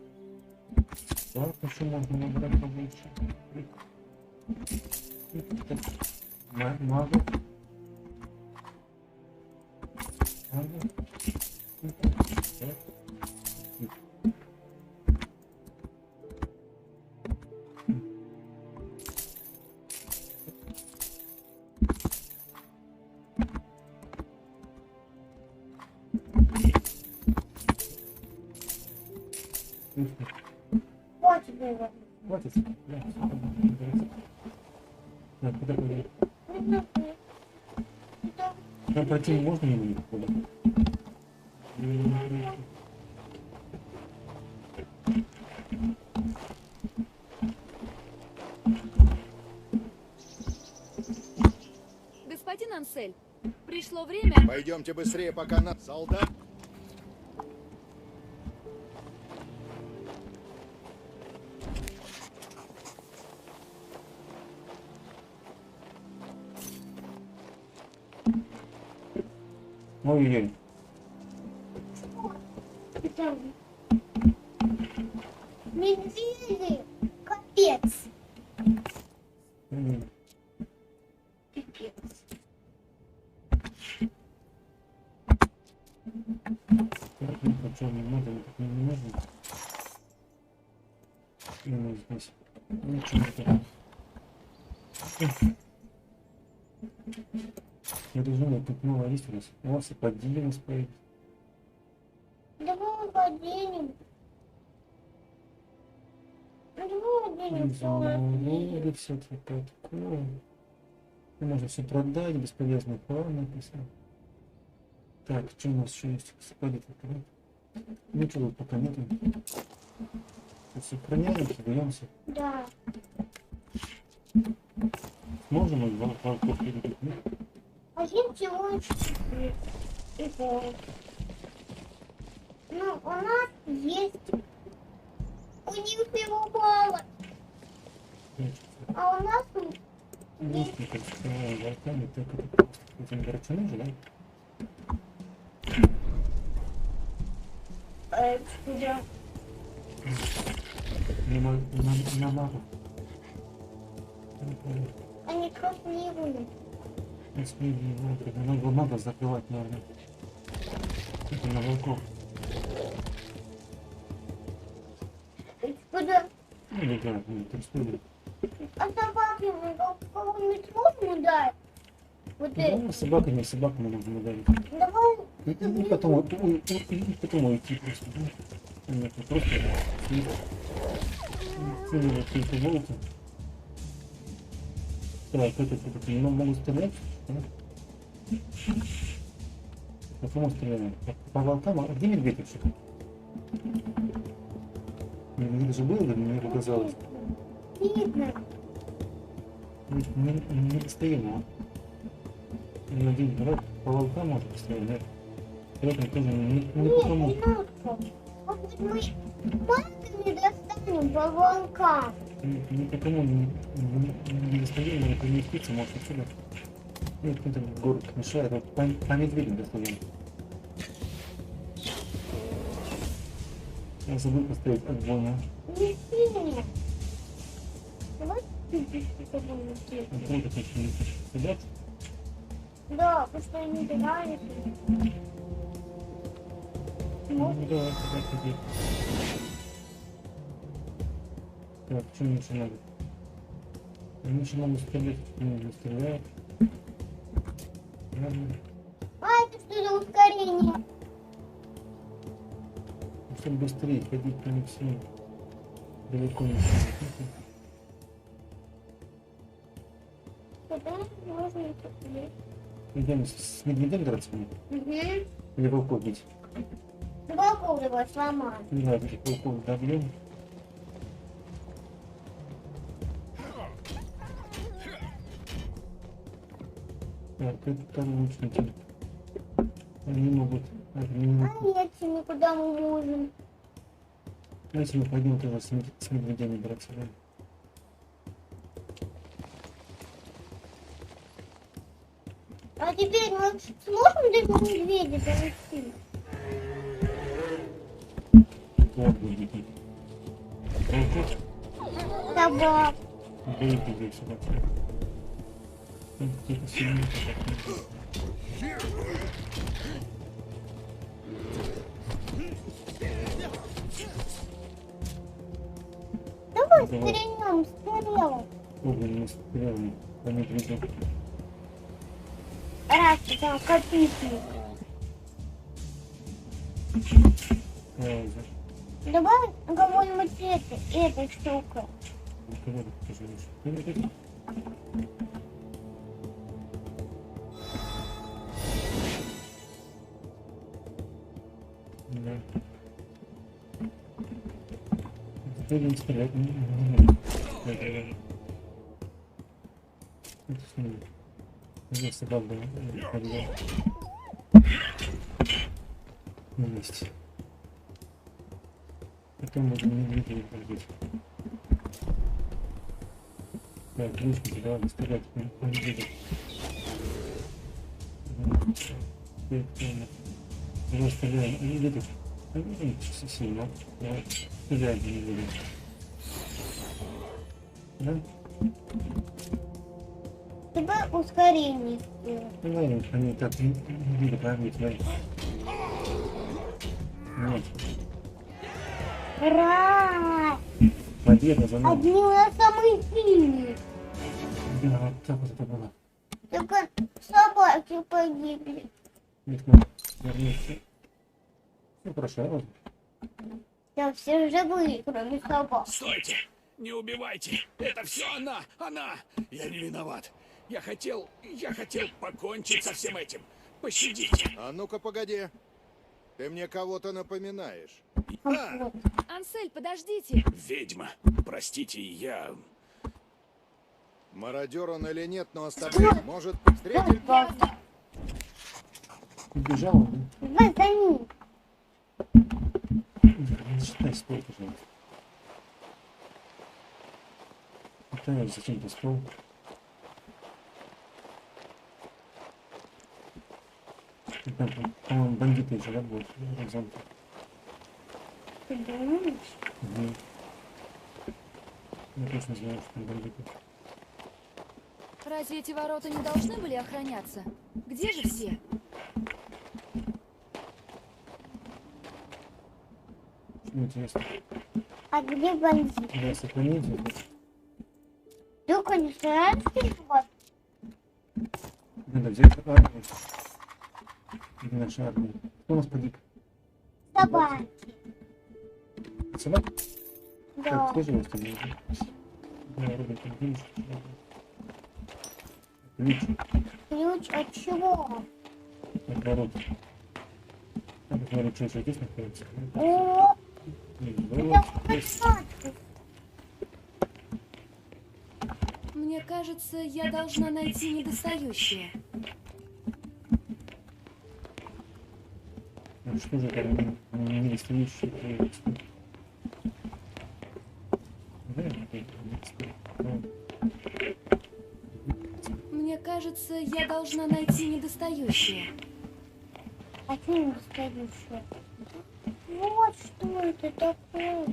Так, еще можно набрать побольше. Магу. Магу. Хватит было. Хватит? Да. Так, куда пойдем? Там пройти можно не будет куда? Господин Ансель, пришло время... Пойдемте быстрее, пока на... Солдат! Ой-ой-ой. Медведи! Капец! Пипец. Причем не надо, так не нужно. И мы здесь. Ничего не так. Я думаю, тут новая есть у нас. У вас и подели нас поедет. Давай поденем. Давай поденем Заводы, все такое. Можно все продать, бесполезный план написал. Так, что у нас еще есть? Спалит это. Ничего тут пока нету. Сохраняемся, даемся. Да. Можем мы два парков перейти? Один человечек и пол. Ну, у нас есть... У них его мало. А у нас... Есть никак с волками, так это просто этим горчаным же, да? Куда? На магу. Они красивые. Надо его надо закрывать, наверное. Это на волков. Куда? Ну, не знаю, там что-то. А собаки кого-нибудь можно дать? Вот это. Да, собаками можно ударить. Давай. И потом уйти просто. Да? Нет, просто сильно какие-то волки. Так, это могут стрелять, да? По кому стреляем? По волкам? А где медведь вообще? Медведь же был, мне показалось. Видно. Не постоянно. Один брат по волкам может постоянно, да? При этом тоже не потому. Может быть, мы палками достанем по волкам? Никому не достаем, но это не птица, может отсюда. Ну, какой-то город мешает, вот по медведям достаем. Я забыл поставить огонь. Не сильно. Давай с тобой уйти. Вот это сидят. Да, потому что они играют. Ну, давай, сиди. Так, что мне еще надо? Мне еще надо стрелять, не стреляют. Ладно. А это что за ускорение? Чтобы быстрее ходить по ним всем. Далеко не сидеть. Куда можно посмотреть? Идем с медведем драться? Угу. Или волков бить? Волков его сломать. Не знаю, этих волков добьем. Так, это лучники. Они могут... А эти никуда мы можем. А если мы пойдем тоже с медведями драться, да? А теперь мы сможем до этого медведя донести? Вот будете. Собак. Боите здесь собак. Какие-то сильные собаки. Давай стрельнем стрелом. Огненными стрелами по медведю. Раз, там копейки. Давай кого-нибудь этой штукой. Да. Теперь не стрелять. Я собак, да. Есть. Потом можно медведей побить. Так, ключники, давай стрелять. Его стреляем. Они идут. Они сильно. Стреляем, не видим. Да? Тебе ускорение сделать. Давай, они так не видят, правильно, смотри. Нет. Ура! Победа за нами. Одни у нас самые сильные. Да, вот так вот это было. Только собаки погибли. Нет, мы вернемся. Ну, хорошо. Да все живые, кроме собак. Стойте! Не убивайте! Это все она! Она! Я не виноват. Я хотел покончить со всем этим. Пощадите. А ну-ка, погоди. Ты мне кого-то напоминаешь. Ансель, подождите. Ведьма. Простите, я... Мародер он или нет, но остальных может встретить. Убежал. Давай за ним. Не считай стол, пожалуйста. Пытаюсь зачем-то стол. Там, по-моему, бандиты еще, да, будут? Ты думаешь? Угу. Я точно знаю, что там бандиты. Разве эти ворота не должны были охраняться? Где же все? Что интересно? А где бандит? Да, сохраните. Только не шарашки, вот. Надо взять армию. Или наша армия. Кто у нас погиб? Собаки. Собак? Да. Так, кто же у вас там? Да, Роберт, ключ. Ключ. Ключ от чего? От ворот. А посмотрим, что еще здесь находится. О, Мне кажется, я должна найти недостающее. Ну что же там недостающее? Мне кажется, я должна найти недостающее. а что недостающее? Вот что это такое.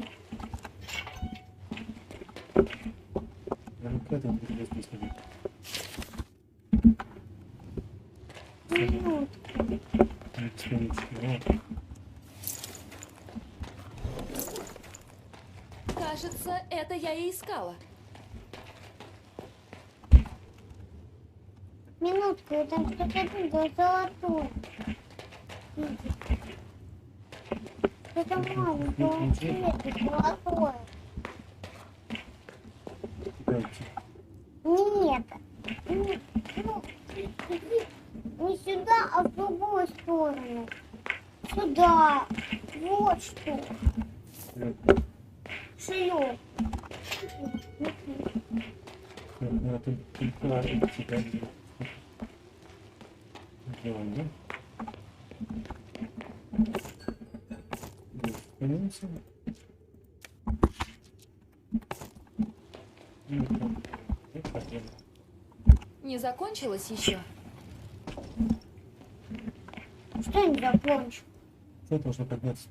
Кажется, это я и искала. Минутку, там что-то было золотое. Что-то маленькое цвета, золотое. Нет. Не сюда, а в другую сторону. Сюда. Вот что. Шлеп. Не закончилось еще? Что не закончил? Что должно подняться?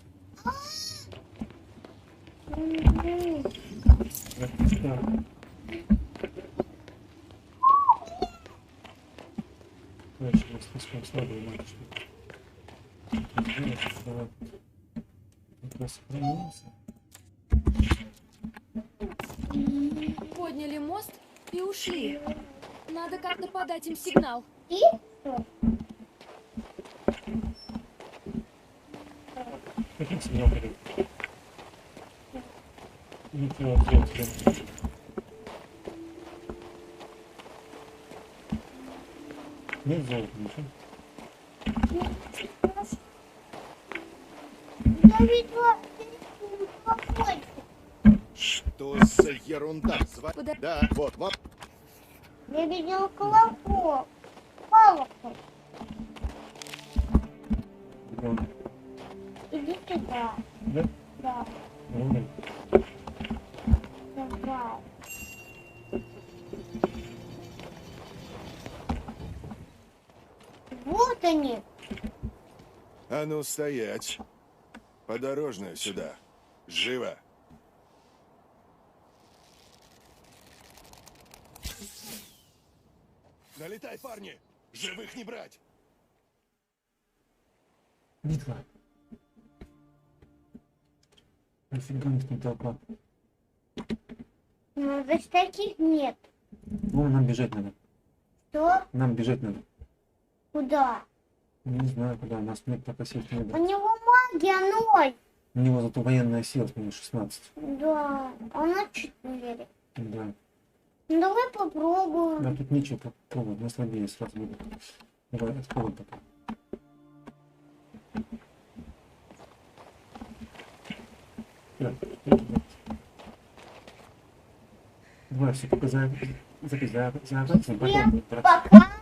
Дальше я слишком слабый мальчик. Как раз сохранился. Подняли мост и ушли. Надо как-то подать им сигнал. И что? Каким сигнал подать? Ничего, ответ. Нет золота, ничего. Я видела колокольчик. Что за ерунда? Да, вот. Я видела колокол. Колокол. Иди сюда. Да? Да. Ну, Давай. Вот они. А ну стоять. Подорожную сюда. Живо. Налетай, парни! Живых не брать! битва. Нафига у них там толпа? Ну, здесь таких нет. Ну, нам бежать надо. Что? Нам бежать надо. Куда? Не знаю, куда. У нас нет пока сил не У было. него магия 0. У него зато военная сила, у него 16. Да, а на 4. Да. Ну, давай попробуем. Да, тут нечего попробовать, мы слабее сразу будут. Давай, откроем пока. Давай все пока за потом, Пока.